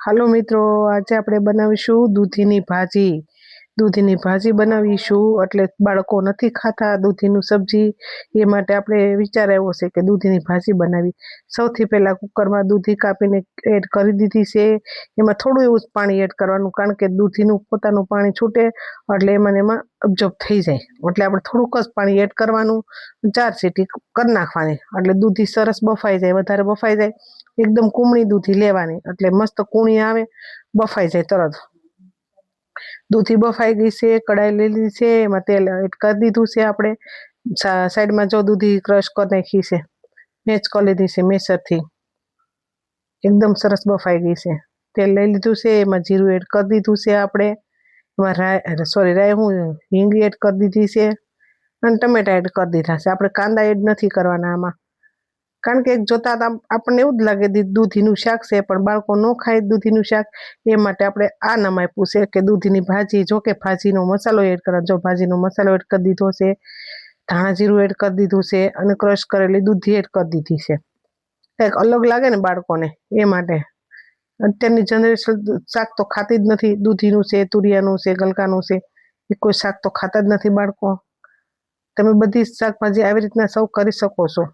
હાલો મિત્રો, આજે આપણે બનાવીશું દૂધીની ભાજી. દૂધીની ભાજી બનાવીશું એટલે બાળકો નથી ખાતા દૂધીનું સબ્જી, એ માટે આપણે વિચાર આવ્યો છે કે દૂધીની ભાજી બનાવી. સૌથી પહેલાં કુકરમાં દૂધી કાપીને એડ કરી દીધી છે. એમાં થોડું એવું જ પાણી એડ કરવાનું, કારણ કે દૂધીનું પોતાનું પાણી છૂટે એટલે એમાં અબજબ થઈ જાય. એટલે આપણે થોડુંક જ પાણી એડ કરવાનું, 4 સીટી કરી નાખવાની એટલે દૂધી સરસ બફાઈ જાય. વધારે બફાઈ જાય એકદમ કુમળી દૂધી લેવાની એટલે મસ્ત કૂણી આવે, બફાઈ જાય તરત. દૂધી બફાઈ ગઈ છે, કડાઈ લઈ લીધી છે, એમાં તેલ એડ કરી દીધું છે. આપણે સાઈડમાં જો દૂધી ક્રશ કરી નાખી છે, મેચ કરી લીધી છે મેસરથી, એકદમ સરસ બફાઈ ગઈ છે. તેલ લઈ લીધું છે, એમાં જીરું એડ કરી દીધું છે. આપણે એમાં રાઈ હિંગ એડ કરી દીધી છે અને ટમેટા એડ કરી દીધા છે. આપણે કાંદા એડ નથી કરવાના આમાં, કારણ કે જોતા આપણને એવું જ લાગે દૂધીનું શાક છે, પણ બાળકો ન ખાય દૂધીનું શાક, એ માટે આપણે આ નામ આપ્યું છે કે દૂધીની ભાજી. જો કે ભાજીનો મસાલો એડ કરવાનો, જો ભાજીનો મસાલો એડ કરી દીધો છે, ધાણા જીરું એડ કરી દીધું છે અને ક્રશ કરેલી દૂધી એડ કરી દીધી છે. કંઈક અલગ લાગે ને બાળકોને, એ માટે. અત્યારની જનરેશન શાક તો ખાતી જ નથી. દૂધીનું છે, તુરિયાનું છે, ગલકાનું છે, એ કોઈ શાક તો ખાતા જ નથી બાળકો. તમે બધી શાકભાજી આવી રીતના સર્વ કરી શકો છો.